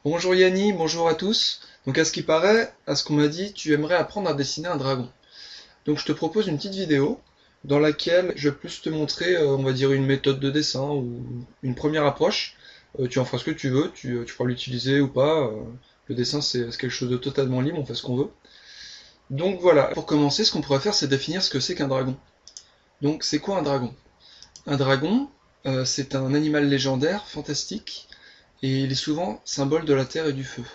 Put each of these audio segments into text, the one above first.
Bonjour Yanni, bonjour à tous. Donc à ce qui paraît, à ce qu'on m'a dit, tu aimerais apprendre à dessiner un dragon. Donc je te propose une petite vidéo dans laquelle je vais plus te montrer, on va dire, une méthode de dessin ou une première approche. Tu en feras ce que tu veux, tu pourras l'utiliser ou pas. Le dessin c'est quelque chose de totalement libre, on fait ce qu'on veut. Donc voilà, pour commencer, ce qu'on pourrait faire, c'est définir ce que c'est qu'un dragon. Donc c'est quoi un dragon? Un dragon, c'est un animal légendaire, fantastique, et il est souvent symbole de la terre et du feu.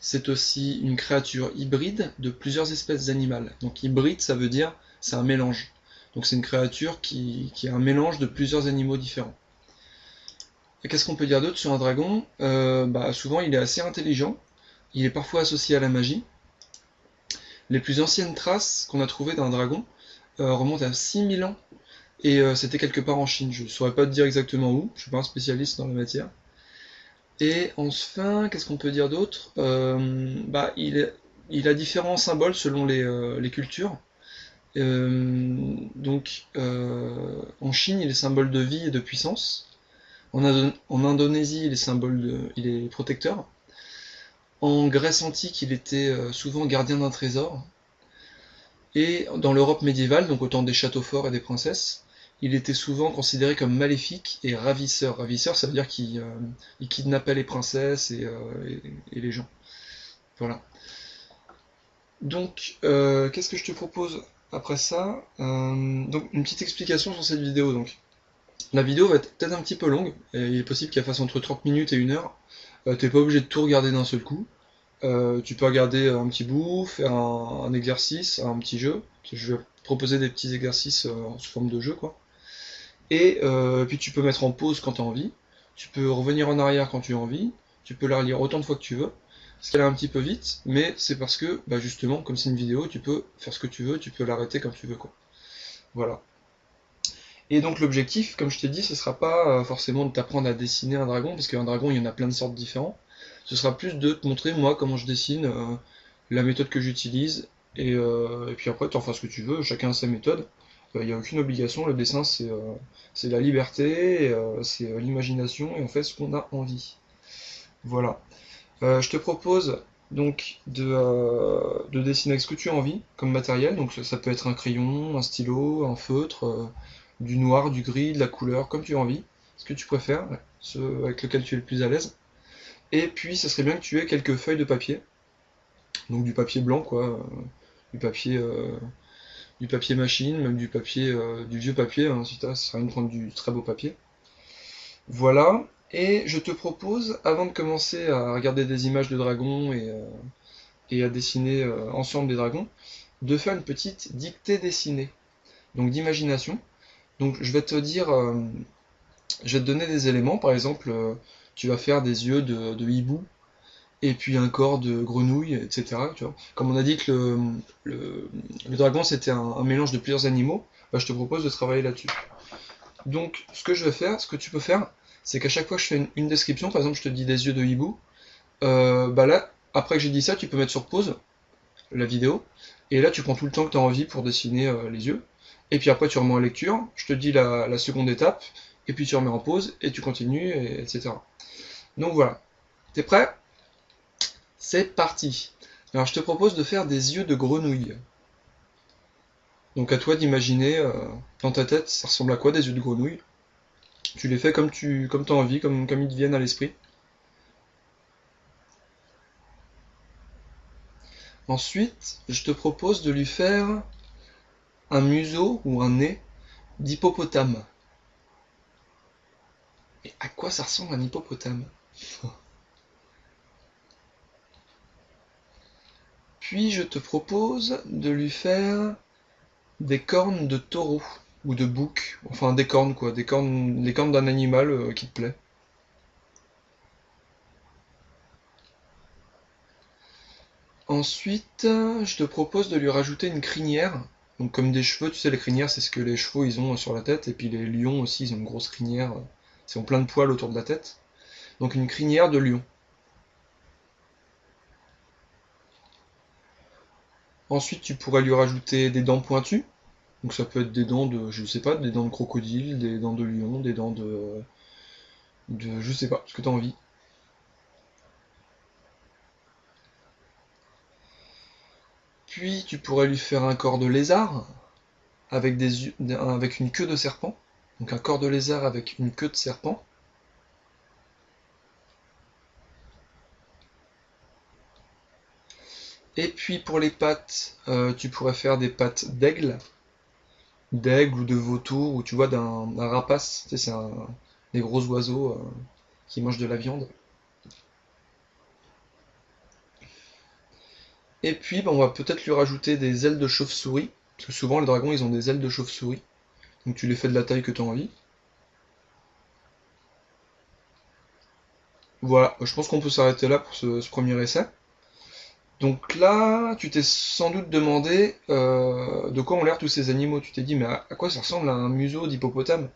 C'est aussi une créature hybride de plusieurs espèces animales. Donc hybride, ça veut dire c'est un mélange. Donc c'est une créature qui est un mélange de plusieurs animaux différents. Et qu'est-ce qu'on peut dire d'autre sur un dragon? Souvent il est assez intelligent, il est parfois associé à la magie. Les plus anciennes traces qu'on a trouvées d'un dragon remontent à 6000 ans, et c'était quelque part en Chine. Je ne saurais pas te dire exactement où, je ne suis pas un spécialiste dans la matière. Et enfin, qu'est-ce qu'on peut dire d'autre? Il a différents symboles selon les cultures. En Chine, il est symbole de vie et de puissance. En Indonésie, il est protecteur. En Grèce antique, il était souvent gardien d'un trésor. Et dans l'Europe médiévale, donc au temps des châteaux forts et des princesses, il était souvent considéré comme maléfique et ravisseur. Ravisseur, ça veut dire qu'il kidnappait les princesses et les gens. Voilà. Donc, qu'est-ce que je te propose après ça? Donc, une petite explication sur cette vidéo. Donc, la vidéo va être peut-être un petit peu longue, et il est possible qu'elle fasse entre 30 minutes et 1 heure. T'es pas obligé de tout regarder d'un seul coup. Tu peux regarder un petit bout, faire un exercice, un petit jeu. Je vais proposer des petits exercices sous forme de jeu, quoi. Et puis tu peux mettre en pause quand tu as envie. Tu peux revenir en arrière quand tu as envie. Tu peux la relire autant de fois que tu veux. Parce qu'elle est un petit peu vite, mais c'est parce que, justement, comme c'est une vidéo, tu peux faire ce que tu veux, tu peux l'arrêter comme tu veux, quoi. Voilà. Et donc l'objectif, comme je t'ai dit, ce sera pas forcément de t'apprendre à dessiner un dragon, parce qu'un dragon, il y en a plein de sortes différents. Ce sera plus de te montrer, moi, comment je dessine, la méthode que j'utilise, et puis après, tu en feras ce que tu veux, chacun a sa méthode. Il n'y a aucune obligation, le dessin, c'est la liberté, c'est l'imagination, et on fait ce qu'on a envie. Voilà. Je te propose donc de dessiner avec ce que tu as envie comme matériel. Donc ça peut être un crayon, un stylo, un feutre, du noir, du gris, de la couleur, comme tu as envie. Ce que tu préfères, ce avec lequel tu es le plus à l'aise. Et puis ça serait bien que tu aies quelques feuilles de papier. Donc du papier blanc quoi, du papier euh, du papier machine, même du vieux papier, hein, si t'as, ça sert à rien de prendre du très beau papier. Voilà. Et je te propose, avant de commencer à regarder des images de dragons et à dessiner ensemble des dragons, de faire une petite dictée dessinée, donc d'imagination. Donc je vais te donner des éléments, par exemple, tu vas faire des yeux de hibou, et puis un corps de grenouille, etc. Tu vois. Comme on a dit que le dragon c'était un mélange de plusieurs animaux, je te propose de travailler là-dessus. Donc ce que je vais faire, ce que tu peux faire, c'est qu'à chaque fois que je fais une description, par exemple je te dis des yeux de hibou, là, après que j'ai dit ça, tu peux mettre sur pause la vidéo, et là tu prends tout le temps que tu as envie pour dessiner les yeux, et puis après tu remets en lecture, je te dis la seconde étape, et puis tu remets en pause, et tu continues, etc. Donc voilà. T'es prêt? C'est parti. Alors je te propose de faire des yeux de grenouille. Donc à toi d'imaginer dans ta tête, ça ressemble à quoi des yeux de grenouille? Tu les fais comme t'as envie, comme ils te viennent à l'esprit. Ensuite, je te propose de lui faire un museau ou un nez d'hippopotame. Et à quoi ça ressemble un hippopotame? Puis je te propose de lui faire des cornes de taureau ou de bouc, enfin des cornes quoi, des cornes, les cornes d'un animal qui te plaît. Ensuite, je te propose de lui rajouter une crinière. Donc comme des cheveux, tu sais les crinières c'est ce que les chevaux ils ont sur la tête, et puis les lions aussi ils ont une grosse crinière, ils ont plein de poils autour de la tête. Donc une crinière de lion. Ensuite tu pourrais lui rajouter des dents pointues. Donc ça peut être des dents de, je sais pas, des dents de crocodile, des dents de lion, des dents de je sais pas, ce que tu as envie. puis tu pourrais lui faire un corps de lézard avec, avec une queue de serpent. Donc un corps de lézard avec une queue de serpent. Et puis pour les pattes, tu pourrais faire des pattes d'aigle ou de vautour, ou tu vois d'un rapace, tu sais, c'est des gros oiseaux qui mangent de la viande. Et puis on va peut-être lui rajouter des ailes de chauve-souris, parce que souvent les dragons ils ont des ailes de chauve-souris, donc tu les fais de la taille que tu as envie. Voilà, je pense qu'on peut s'arrêter là pour ce premier essai. Donc là, tu t'es sans doute demandé de quoi ont l'air tous ces animaux. Tu t'es dit, mais à quoi ça ressemble à un museau d'hippopotame?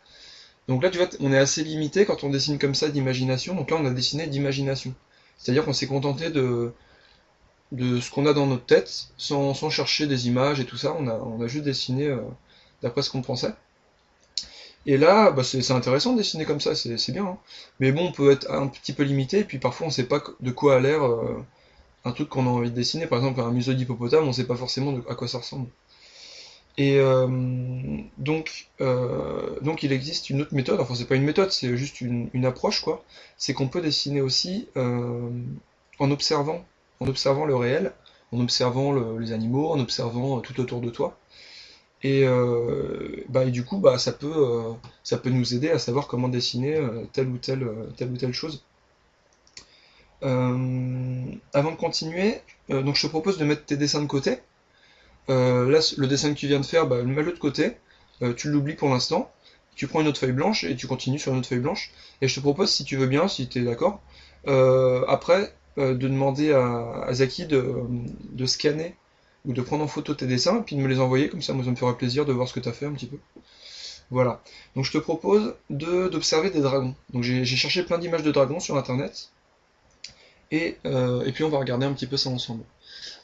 Donc là, tu vois, on est assez limité quand on dessine comme ça d'imagination. Donc là, on a dessiné d'imagination. C'est-à-dire qu'on s'est contenté de ce qu'on a dans notre tête, sans chercher des images et tout ça. On a juste dessiné d'après ce qu'on pensait. Et là, bah, c'est intéressant de dessiner comme ça, c'est bien, hein. Mais bon, on peut être un petit peu limité, et puis parfois on sait pas de quoi a l'air un truc qu'on a envie de dessiner. Par exemple, un museau d'hippopotame, on sait pas forcément à quoi ça ressemble. Et donc il existe une autre méthode, enfin c'est pas une méthode, c'est juste une approche quoi. C'est qu'on peut dessiner aussi en observant, en observant le réel, en observant les animaux, en observant tout autour de toi. Et du coup ça peut nous aider à savoir comment dessiner telle ou telle chose. Avant de continuer, donc je te propose de mettre tes dessins de côté. Là, le dessin que tu viens de faire, bah, mets-le de côté, tu l'oublies pour l'instant, tu prends une autre feuille blanche et tu continues sur une autre feuille blanche. Et je te propose, si tu veux bien, si tu es d'accord, après, de demander à Zaki de scanner ou de prendre en photo tes dessins et puis de me les envoyer, comme ça, moi ça me fera plaisir de voir ce que tu as fait un petit peu. Voilà. Donc je te propose d'observer des dragons. Donc j'ai cherché plein d'images de dragons sur internet et puis on va regarder un petit peu ça ensemble.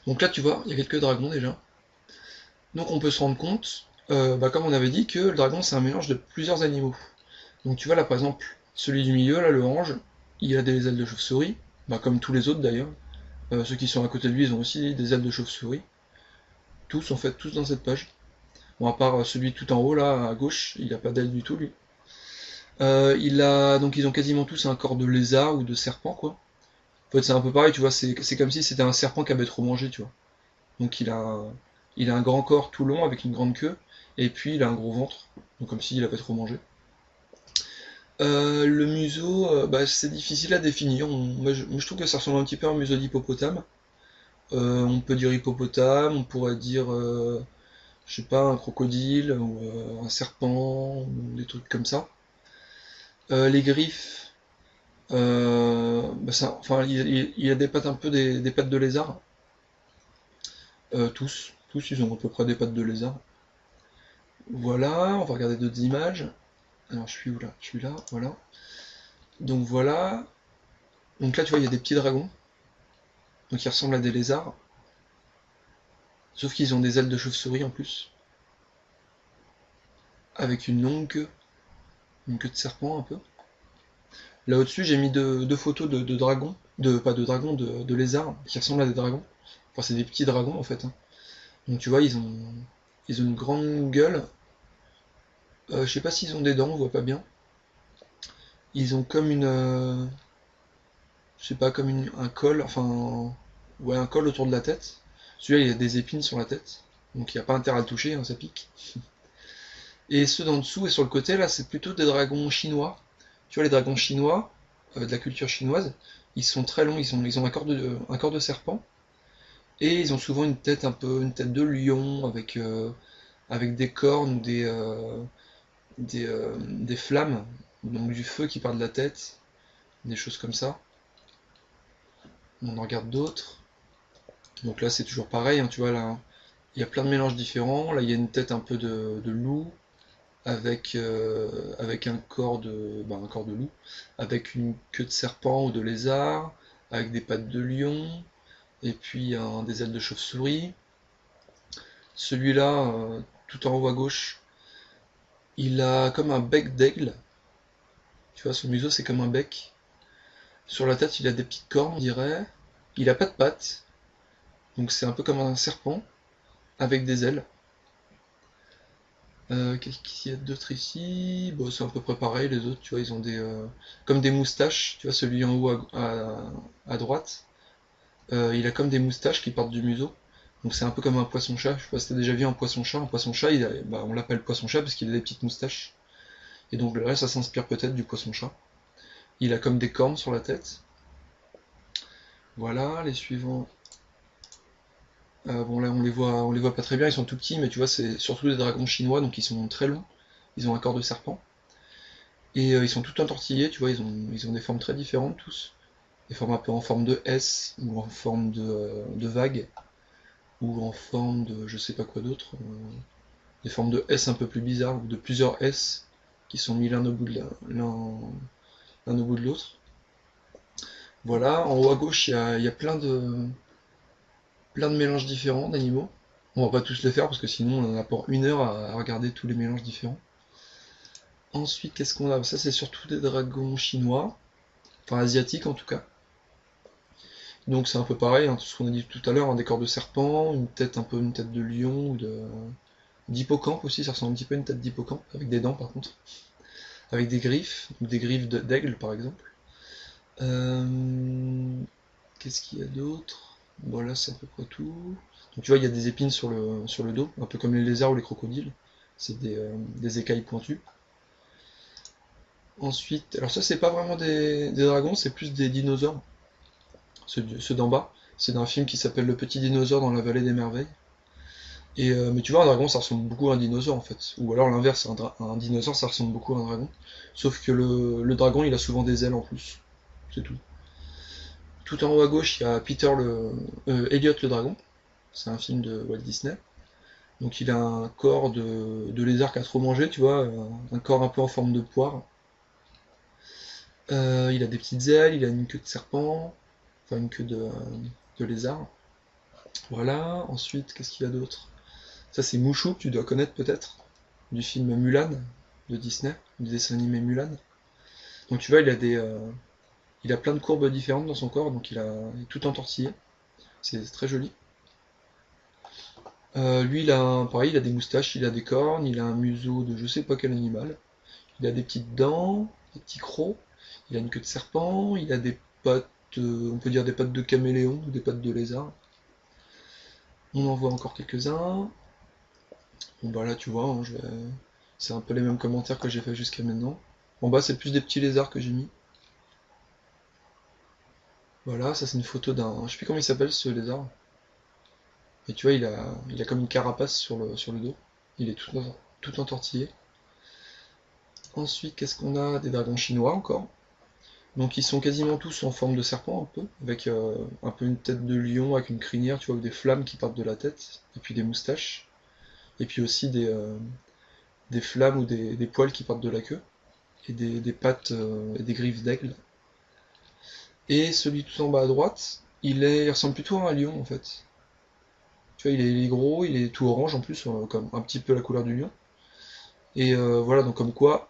Donc là, tu vois, il y a quelques dragons déjà. Donc on peut se rendre compte, comme on avait dit, que le dragon c'est un mélange de plusieurs animaux. Donc tu vois là par exemple, celui du milieu, là, le orange, il a des ailes de chauve-souris, comme tous les autres d'ailleurs. Ceux qui sont à côté de lui, ils ont aussi des ailes de chauve-souris. Tous en fait, tous dans cette page. Bon, à part celui tout en haut là, à gauche, il a pas d'ailes du tout lui. Donc ils ont quasiment tous un corps de lézard ou de serpent quoi. En fait c'est un peu pareil, tu vois, c'est comme si c'était un serpent qui avait trop mangé, tu vois. Donc il a un grand corps tout long avec une grande queue, et puis il a un gros ventre, donc comme s'il avait trop mangé. Le museau, c'est difficile à définir. Moi, je trouve que ça ressemble un petit peu à un museau d'hippopotame. On peut dire hippopotame, on pourrait dire, je sais pas, un crocodile, ou un serpent, ou des trucs comme ça. Les griffes, enfin, il y a des pattes un peu des pattes de lézard. Tous, ils ont à peu près des pattes de lézard. Voilà, on va regarder d'autres images. Alors je suis où là? Je suis là, voilà. Donc voilà. Donc là tu vois il y a des petits dragons. Donc ils ressemblent à des lézards. Sauf qu'ils ont des ailes de chauve-souris en plus. Avec une longue queue. Une queue de serpent un peu. Là au-dessus j'ai mis deux photos de dragons. Pas de dragons, de lézards qui ressemblent à des dragons. Enfin c'est des petits dragons en fait, hein. Donc tu vois ils ont une grande gueule. Je sais pas s'ils ont des dents, on voit pas bien. Ils ont comme je sais pas, comme un col, enfin, ouais, un col autour de la tête. Celui-là, il a des épines sur la tête, donc il n'y a pas intérêt à le toucher, hein, ça pique. Et ceux d'en dessous et sur le côté, là, c'est plutôt des dragons chinois. Tu vois, les dragons chinois, de la culture chinoise, ils sont très longs, ils ont un corps de serpent, et ils ont souvent une tête une tête de lion, avec des cornes ou des flammes, donc du feu qui part de la tête, des choses comme ça. On en regarde d'autres. Donc là, c'est toujours pareil, hein, tu vois, là, il y a plein de mélanges différents. Là, il y a une tête un peu de loup, avec un corps de loup, avec une queue de serpent ou de lézard, avec des pattes de lion, et puis des ailes de chauve-souris. Celui-là, tout en haut à gauche, il a comme un bec d'aigle. Tu vois, son museau, c'est comme un bec. Sur la tête, il a des petites cornes, on dirait. Il a pas de pattes, donc c'est un peu comme un serpent. avec des ailes. Qu'est-ce qu'il y a d'autre ici? Bon, c'est à peu près pareil, les autres, tu vois, ils ont des comme des moustaches, tu vois, celui en haut à droite, il a comme des moustaches qui partent du museau. Donc c'est un peu comme un poisson-chat, je sais pas si t'as déjà vu un poisson-chat, bah, on l'appelle poisson-chat parce qu'il a des petites moustaches. Et donc le reste, ça s'inspire peut-être du poisson-chat. Il a comme des cornes sur la tête. Voilà, les suivants. Bon là on les voit pas très bien, ils sont tout petits, mais tu vois c'est surtout des dragons chinois, donc ils sont très longs. Ils ont un corps de serpent. Et ils sont tout entortillés, tu vois, ils ont des formes très différentes tous. Des formes un peu en forme de S, ou en forme de vague, ou en forme de je sais pas quoi d'autre. Des formes de S un peu plus bizarres, ou de plusieurs S qui sont mis l'un au bout de l'un au bout de l'autre. Voilà, en haut à gauche il y a plein de mélanges différents d'animaux. On va pas tous les faire parce que sinon on en a pour une heure à regarder tous les mélanges différents. Ensuite, qu'est-ce qu'on a? Ça, c'est surtout des dragons chinois, enfin asiatiques en tout cas. Donc c'est un peu pareil, hein, tout ce qu'on a dit tout à l'heure, un décor de serpent, une tête un peu une tête de lion ou d'hippocampe aussi, ça ressemble un petit peu à une tête d'hippocampe, avec des dents par contre, avec des griffes, ou des griffes d'aigle par exemple. Euh, Qu'est-ce qu'il y a d'autre? Bon là c'est à peu près tout. Donc tu vois il y a des épines sur le dos, un peu comme les lézards ou les crocodiles. C'est des écailles pointues. Ensuite, alors ça c'est pas vraiment des dragons, c'est plus des dinosaures. Ceux d'en bas. C'est d'un film qui s'appelle Le Petit Dinosaure dans la Vallée des Merveilles. Mais tu vois, un dragon ça ressemble beaucoup à un dinosaure en fait. Ou alors l'inverse, un dinosaure ça ressemble beaucoup à un dragon. Sauf que le dragon il a souvent des ailes en plus. C'est tout. Tout en haut à gauche il y a Elliot le dragon. C'est un film de Walt Disney. Donc il a un corps de lézard qui a trop mangé, tu vois, un corps un peu en forme de poire. Il a des petites ailes, il a une queue de serpent, enfin une queue de lézard. Voilà, ensuite, qu'est-ce qu'il y a d'autre? Ça c'est Mushu, que tu dois connaître peut-être, du film Mulan, de Disney, du dessin animé Mulan. Donc tu vois, il a plein de courbes différentes dans son corps, donc il est tout entortillé. C'est très joli. Lui, pareil, il a des moustaches, il a des cornes, il a un museau de je sais pas quel animal. Il a des petites dents, des petits crocs, il a une queue de serpent, il a des pattes, on peut dire des pattes de caméléon ou des pattes de lézard. On en voit encore quelques-uns. Bon bah là tu vois, hein, c'est un peu les mêmes commentaires que j'ai fait jusqu'à maintenant. En bas c'est plus des petits lézards que j'ai mis. Voilà, ça c'est une photo d'un. Je sais plus comment il s'appelle ce lézard. Et tu vois, il a comme une carapace sur le dos. Il est tout entortillé. Ensuite, qu'est-ce qu'on a? Des dragons chinois encore. Donc ils sont quasiment tous en forme de serpent un peu, avec un peu une tête de lion, avec une crinière, tu vois, avec des flammes qui partent de la tête, et puis des moustaches, et puis aussi des flammes ou des poils qui partent de la queue, et des pattes et des griffes d'aigle. Et celui tout en bas à droite, il ressemble plutôt à un lion en fait. Tu vois, il est gros, il est tout orange en plus, comme un petit peu la couleur du lion. Et voilà, donc comme quoi,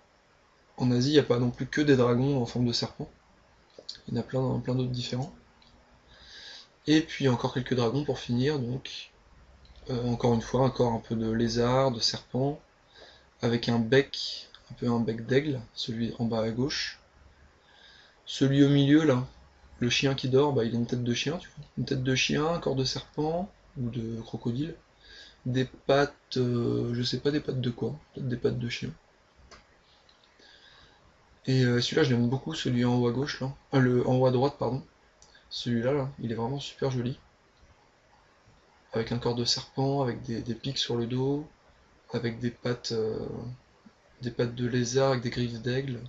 en Asie, il n'y a pas non plus que des dragons en forme de serpent. Il y en a plein d'autres différents. Et puis encore quelques dragons pour finir, donc encore une fois, un corps un peu de lézard, de serpent, avec un bec, un peu un bec d'aigle, celui en bas à gauche. Celui au milieu, là, le chien qui dort, bah, il a une tête de chien, tu vois. Une tête de chien, un corps de serpent, ou de crocodile. Des pattes, je sais pas des pattes de quoi, peut-être des pattes de chien. Et celui-là, je l'aime beaucoup, celui en haut à gauche, là. En haut à droite, pardon. Celui-là, là, il est vraiment super joli. Avec un corps de serpent, avec des pics sur le dos, avec des pattes de lézard, avec des griffes d'aigle,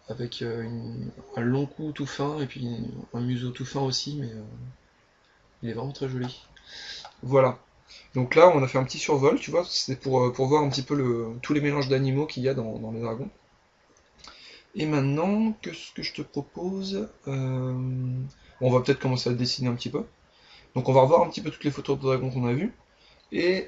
avec un long cou tout fin, et puis un museau tout fin aussi, mais il est vraiment très joli. Voilà. Donc là, on a fait un petit survol, tu vois, c'était pour voir un petit peu tous les mélanges d'animaux qu'il y a dans les dragons. Et maintenant, qu'est-ce que je te propose? On va peut-être commencer à le dessiner un petit peu. Donc on va revoir un petit peu toutes les photos de dragons qu'on a vues. Et